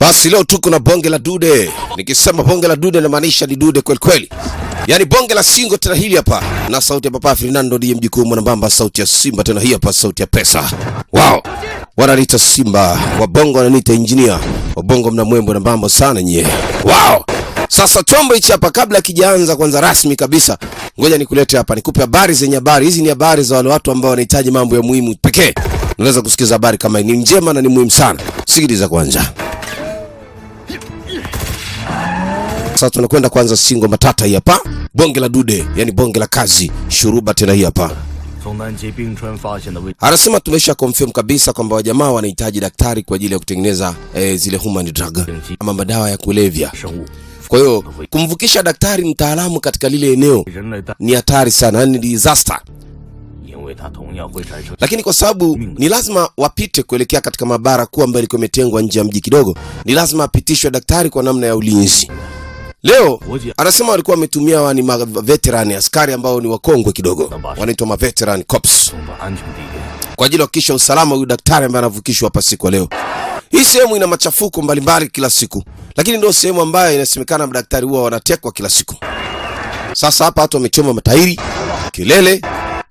Basi leo tuko na bonge la dude. Nikisema bonge la dude namaanisha ni dude kweli kweli. Yaani bonge la singo tena hili hapa. Na sauti ya Papa Fernando ndiye mjukuu mwanambamba, sauti ya Simba tena hii hapa, sauti ya pesa. Wow. Wananiita Simba, wabongo wananiita engineer. Wabongo mna mwembo na mbambo sana nyie. Wow. Sasa chombo hichi hapa kabla kijaanza kwanza rasmi kabisa, ngoja nikulete hapa nikupe habari zenye habari. Hizi ni habari za wale watu ambao wanahitaji mambo ya muhimu pekee. Unaweza kusikiza habari kama hii, ni njema na ni muhimu sana. Sikiliza kwanza. Sasa tunakwenda kwanza singo matata hii hapa. Bonge la dude, yani bonge la kazi. Shuruba tena hii hapa. Anasema tumesha confirm kabisa kwamba wajamaa wanahitaji daktari kwa ajili ya kutengeneza zile human drug ama madawa ya kulevya. Kwa hiyo kumvukisha daktari mtaalamu katika lile eneo ni hatari sana, ni disaster. Lakini kwa sababu ni lazima wapite kuelekea katika maabara kuu ambayo ilikuwa imetengwa nje ya mji kidogo, ni lazima apitishwe daktari kwa namna ya ulinzi. Leo anasema walikuwa wametumia wani veterani, askari ambao ni wakongwe kidogo, wanaitwa ma veteran cops, kwa ajili ya kuhakikisha usalama huyu daktari ambaye anavukishwa hapa siku leo. Hii sehemu ina machafuko mbalimbali kila siku, lakini ndio sehemu ambayo inasemekana madaktari huwa wanatekwa kila siku. Sasa hapa watu wamechoma matairi, kelele,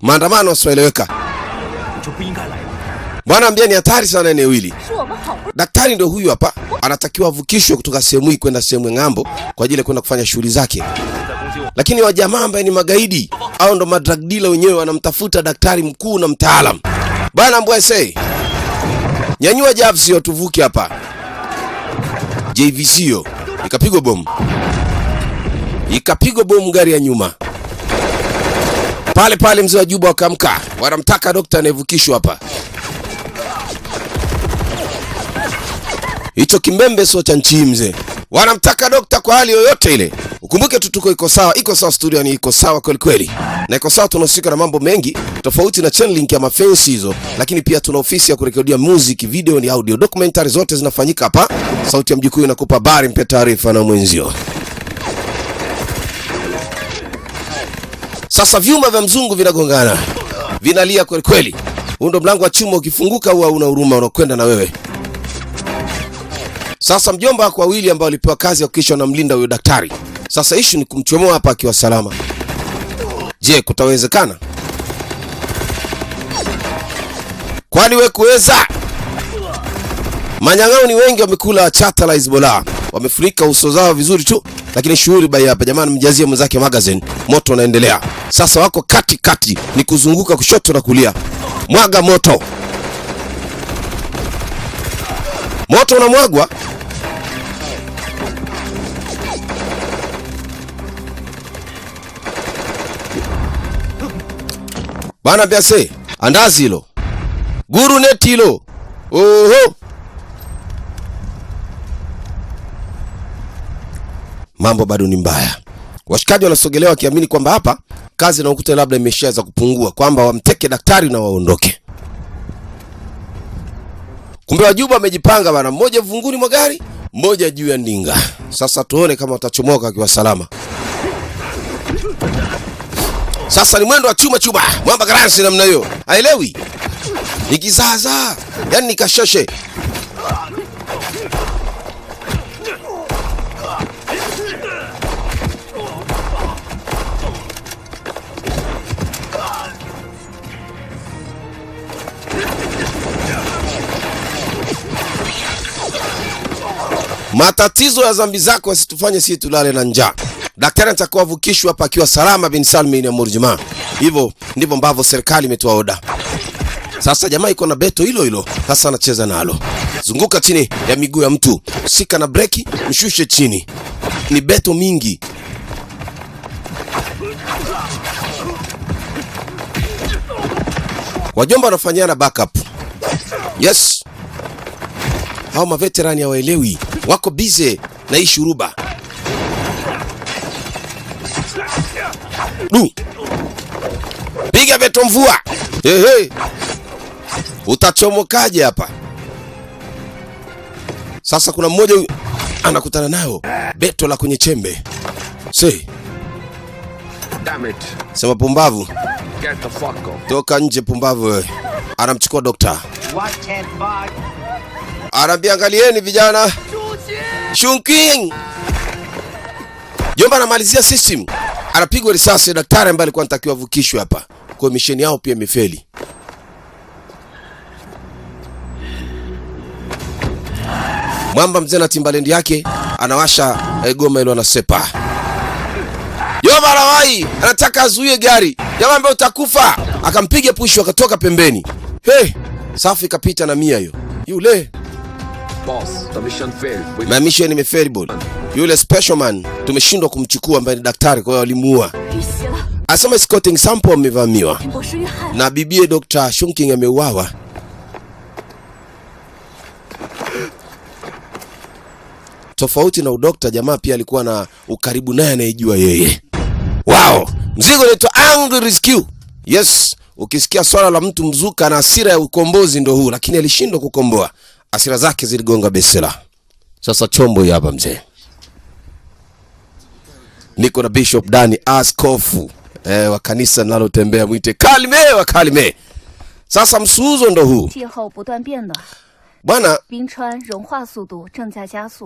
maandamano yasiyoeleweka. Bwana ambia ni hatari sana eneo hili. Daktari ndio huyu hapa, anatakiwa avukishwe kutoka sehemu hii kwenda sehemu ng'ambo kwa ajili ya kwenda kufanya shughuli zake. Lakini wajamaa ambao ni magaidi au ndo madrug dealer wenyewe wanamtafuta daktari mkuu na mtaalamu. Bwana mbwa say, nyanyua jabs yo tuvuke hapa. JVC yo ikapigwa bomu. Ikapigwa bomu gari ya nyuma. Pale pale mzee wa Juba wakamka. Wanamtaka daktari anayevukishwa hapa. Hicho kimbembe sio cha nchi mzee. Wanamtaka daktari kwa hali yoyote ile. Ukumbuke tu tuko iko sawa studio, ni iko sawa kweli kweli. Na iko sawa, tunahusika na mambo mengi tofauti na channel link ya mafensi hizo, lakini pia tuna ofisi ya kurekodia music, video ni audio, documentary zote zinafanyika hapa. Sauti ya mjukuu inakupa habari, mpe taarifa na mwenzio. Sasa vyuma vya mzungu vinagongana. Vinalia kweli kweli. Huo ndo mlango wa chuma, ukifunguka huwa una huruma, unakwenda na wewe. Sasa mjomba wako wawili ambao walipewa kazi ya kuhakikisha wanamlinda huyo daktari. Sasa issue ni kumchomoa hapa akiwa salama. Je, kutawezekana? Kwani wewe kuweza? Manyang'ao ni wengi wamekula chata la Hezbollah. Wamefunika uso zao vizuri tu, lakini shughuli bai hapa jamani, mjazie mwenzake magazine. Moto unaendelea. Sasa wako kati ni kuzunguka kushoto na kulia. Mwaga moto. Moto unamwagwa. Bana biase, andazi hilo. Guru neti hilo. Oho. Mambo bado ni mbaya. Washikaji wanasogelea wakiamini kwamba hapa kazi na ukuta labda imeshaanza kupungua, kwamba wamteke daktari na waondoke. Kumbe Wajuba wamejipanga bana, mmoja vunguni mwa gari, mmoja juu ya ndinga. Sasa tuone kama watachomoka kwa salama. Sasa ni mwendo wa chuma. Mwamba garansi namna hiyo. Haelewi. Nikizaza. Yaani nikashoshe. Matatizo ya zambi zako yasitufanye sisi tulale na njaa. Daktari atakuwa vukishwa hapa akiwa salama bin Salmin ya Murjima. Hivyo ndivyo ambavyo serikali imetoa oda. Sasa jamaa iko na beto hilo. Sasa anacheza nalo. Zunguka chini ya miguu ya mtu. Sika na breki, mshushe chini. Ni beto mingi. Wajomba wanafanyana backup. Yes. Hao maveterani hawaelewi. Wako busy na hii shuruba. Piga beto mvua. Hey. Utachomokaje hapa? Sasa kuna mmoja anakutana nayo beto la kwenye chembe. Say. Damn it. Sema pumbavu. Get the fuck up. Toka nje pumbavu wewe. Anamchukua dokta. Anambia angalieni vijana. Shunking. Jomba anamalizia system. Anapigwa risasi daktari ambaye alikuwa anatakiwa vukishwe hapa. Kwa mission yao pia imefeli. Mwamba mzee na Timbaland yake anawasha goma ile anasepa. Jomba anawai, anataka azuie gari. Jamaa ambaye utakufa. Akampiga push akatoka pembeni. Hey, safi kapita na 100 hiyo. Yule boss, the mission failed. My mission imefeli bwana. Yule special man tumeshindwa kumchukua ambaye ni daktari, kwa hiyo walimuua. Asema scouting sample amevamiwa. Na bibie Dr. Shunking ameuawa. Tofauti na udokta, jamaa pia alikuwa na ukaribu naye anayejua yeye. Wow, mzigo unaitwa Angry Rescue. Yes, ukisikia swala la mtu mzuka na hasira ya ukombozi ndo huu, lakini alishindwa kukomboa. Hasira zake ziligonga besela. Sasa chombo hapa mzee. Niko na Bishop Dani, askofu wa kanisa nalotembea, mwite Kalime wa Kalime. Sasa msuuzo ndo huu. Bwana,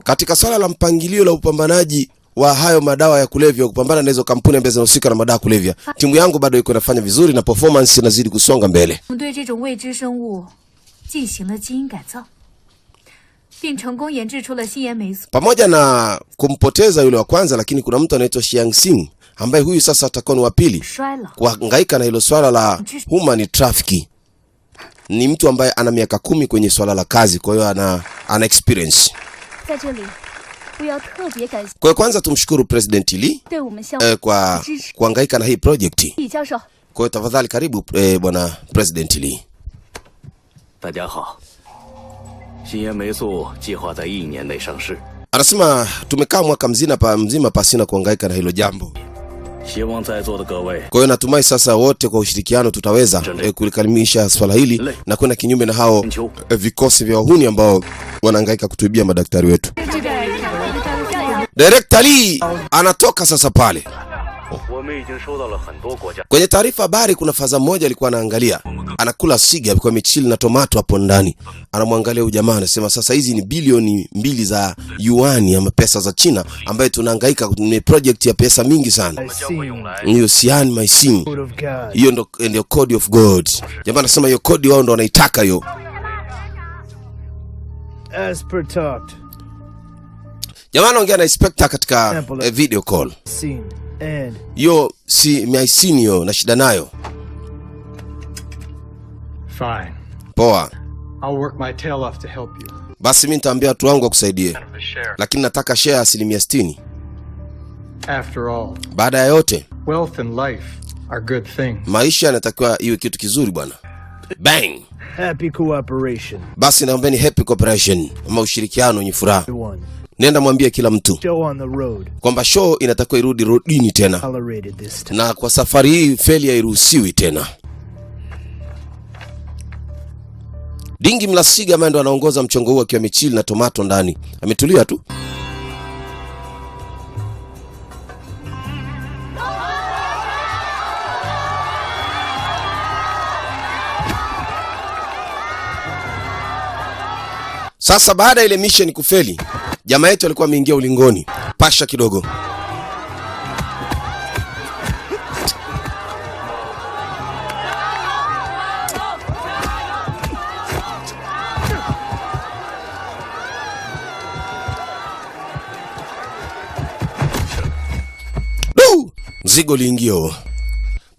katika swala la mpangilio la upambanaji wa hayo madawa ya kulevya, kupambana na hizo kampuni ambazo zinahusika na madawa ya kulevya, timu yangu bado iko inafanya vizuri na performance inazidi kusonga mbele. Pamoja na kumpoteza yule wa kwanza, lakini kuna mtu anaitwa Xiang Xing ambaye huyu sasa atakuwa ni wa pili kuhangaika na hilo swala la human trafficking. Ni mtu ambaye ana miaka 10 kwenye swala la kazi, kwa hiyo ana experience. Kwa kwanza tumshukuru President Lee kwa kuhangaika na hii project. Kwa hiyo tafadhali karibu bwana President Lee. Anasema tumekaa mwaka mzima pasina kuhangaika na hilo jambo. Kwa hiyo natumai sasa wote kwa ushirikiano tutaweza kulikamilisha swala hili na kwenda kinyume na hao vikosi vya wahuni ambao wanahangaika kutuibia madaktari wetu. Director Lee anatoka sasa pale. Kwenye taarifa habari kuna faza mmoja alikuwa anaangalia, anakula siga kwa michili na tomato hapo ndani. Anamwangalia huyu jamaa anasema sasa hizi ni bilioni 2 za yuan ama pesa za China ambaye tunahangaika kwenye project ya pesa mingi sana. Hiyo Sian my sim. Hiyo ndio code of God. Jamaa anasema hiyo code wao ndo wanaitaka hiyo. As per talked. Jamaa anaongea na inspector katika video call. Yo si miaisinio na shida nayo. Fine. Poa. I'll work my tail off to help you. Basi mimi nitaambia watu wangu wakusaidie. Lakini nataka share 60%. After all. Baada ya yote, wealth and life are good things. Maisha yanatakiwa iwe kitu kizuri bwana. Bang. Happy cooperation. Basi naombeni happy cooperation, ama ushirikiano wenye furaha. Nenda mwambie kila mtu kwamba show inatakiwa irudi rodini tena. Na kwa safari hii failure hairuhusiwi tena. Dingi Mlasiga ambaye ndo anaongoza mchongo huu akiwa michili na tomato ndani. Ametulia tu. Sasa baada ile mission kufeli, jamaa yetu alikuwa ameingia ulingoni. Pasha kidogo.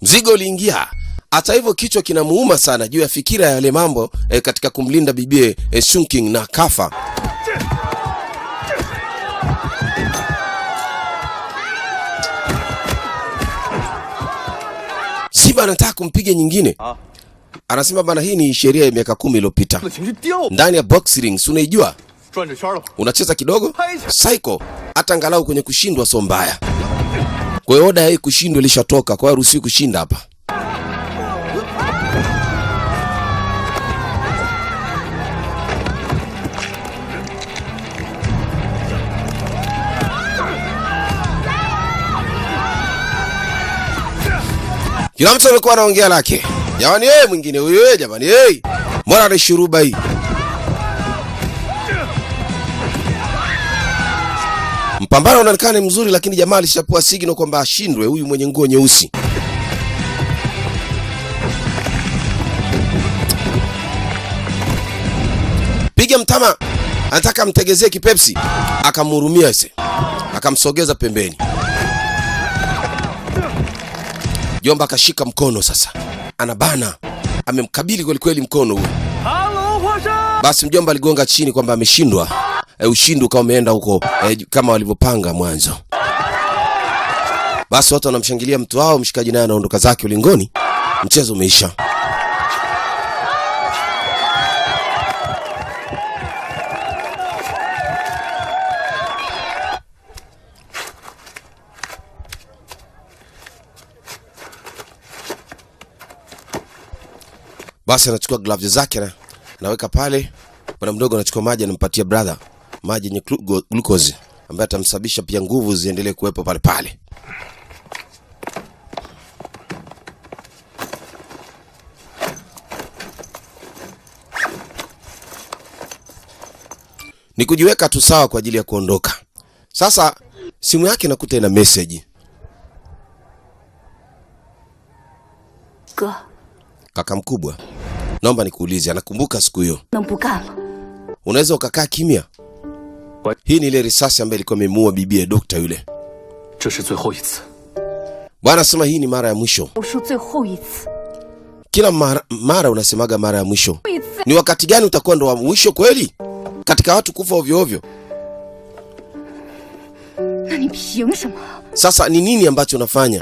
Mzigo uliingia. Hata hivyo kichwa kinamuuma sana juu ya fikira ya yale mambo katika kumlinda bibie Shunking na kafa. Ziba anataka kumpiga nyingine. Anasema bana, hii ni sheria ya miaka 10 iliyopita. Ndani ya boxing ring, unaijua? Unacheza kidogo? Psycho, hata angalau kwenye kushindwa sio mbaya. Kwa hiyo oda hii kushindwa ilishatoka, kwa hiyo ruhusi kushinda hapa. Kila mtu alikuwa anaongea lake. Jamani mwingine huyo jamani mbona ni shuruba hii? Mpambano unaonekana mzuri, lakini jamaa alishapewa signal kwamba ashindwe huyu mwenye nguo nyeusi. Piga mtama, anataka mtegezee kipepsi, akamhurumia ese, akamsogeza pembeni. Jomba akashika mkono sasa, anabana, amemkabili kweli kweli mkono huo. Basi mjomba aligonga chini kwamba ameshindwa. Ushindi ukawa umeenda huko kama walivyopanga mwanzo. Basi watu wanamshangilia mtu wao, mshikaji naye anaondoka zake ulingoni. Mchezo umeisha. Basi anachukua gloves zake na anaweka pale. Bwana mdogo anachukua maji, anampatia brother maji yenye glucose ambayo atamsababisha pia nguvu ziendelee kuwepo pale pale. Ni kujiweka tu sawa kwa ajili ya kuondoka. Sasa simu yake inakuta ina message. Kaka mkubwa, naomba nikuulize, anakumbuka siku hiyo? Unaweza ukakaa kimya? Hii ni ile risasi ambayo ilikuwa imemuua bibie dokta yule. Bwana sema hii ni mara ya mwisho. Kila mara unasemaga mara ya mwisho. Ni wakati gani utakuwa ndo wa mwisho kweli? Katika watu kufa ovyo ovyo. Sasa ni nini ambacho unafanya?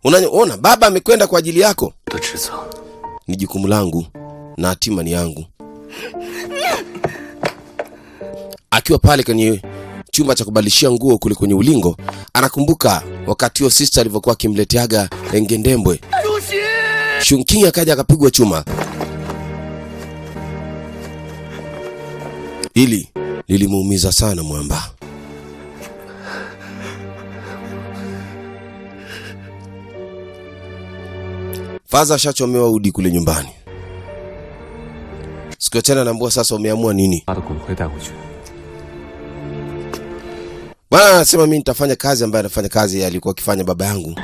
Unaona baba amekwenda kwa ajili yako. Ni jukumu langu na hatima ni yangu. Akiwa pale kwenye chumba cha kubadilishia nguo kule kwenye ulingo, anakumbuka wakati huo sister alivyokuwa akimleteaga ngendembwe. Shunking akaja akapigwa chuma. Hili lilimuumiza sana mwamba. Faza shachomewa udi kule nyumbani. Siku tena naambua sasa umeamua nini? Bwana anasema mimi nitafanya kazi ambayo anafanya kazi alikuwa akifanya baba yangu.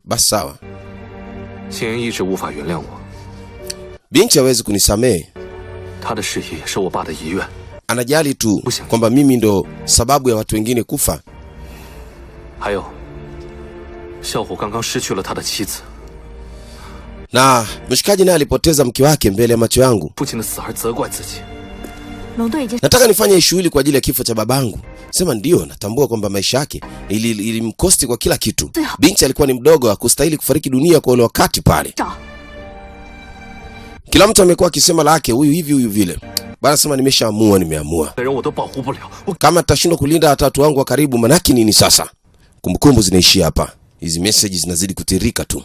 Basi sawa. Binti hawezi kunisamehe. Anajali tu kwamba mimi ndo sababu ya watu wengine kufa. Na mshikaji naye alipoteza mke wake mbele ya macho yangu. Nataka nifanye shughuli kwa ajili ya kifo cha babangu. Sema ndio, natambua kwamba maisha yake ilimkosti kwa kila kitu. Binti alikuwa ni mdogo, hakustahili kufariki dunia kwa ule wakati pale. Kila mtu amekuwa akisema lake, huyu hivi huyu vile. Bana sema nimeshaamua, nimeamua. Kama tutashindwa kulinda watoto wangu wa karibu, manaki nini sasa? Kumbukumbu zinaishia hapa. Hizi messages zinazidi kutirika tu.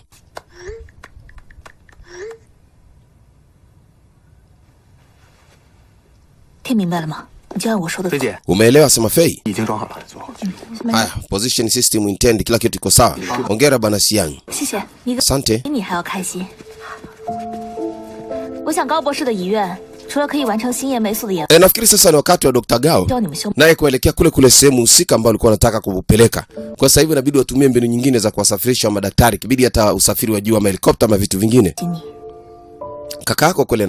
Umeelewa sema Fei? Haya, position system intend, kila kitu iko sawa. Hongera bana Siang. Asante. Nafikiri sasa ni wakati wa Dr. Gao naye kuelekea kule kule sehemu husika ambayo alikuwa anataka kupeleka. Kwa sasa hivi inabidi watumie mbinu nyingine za kuwasafirisha madaktari, kibidi hata usafiri wa juu ama helikopta ama vitu vingine. Kaka yako kule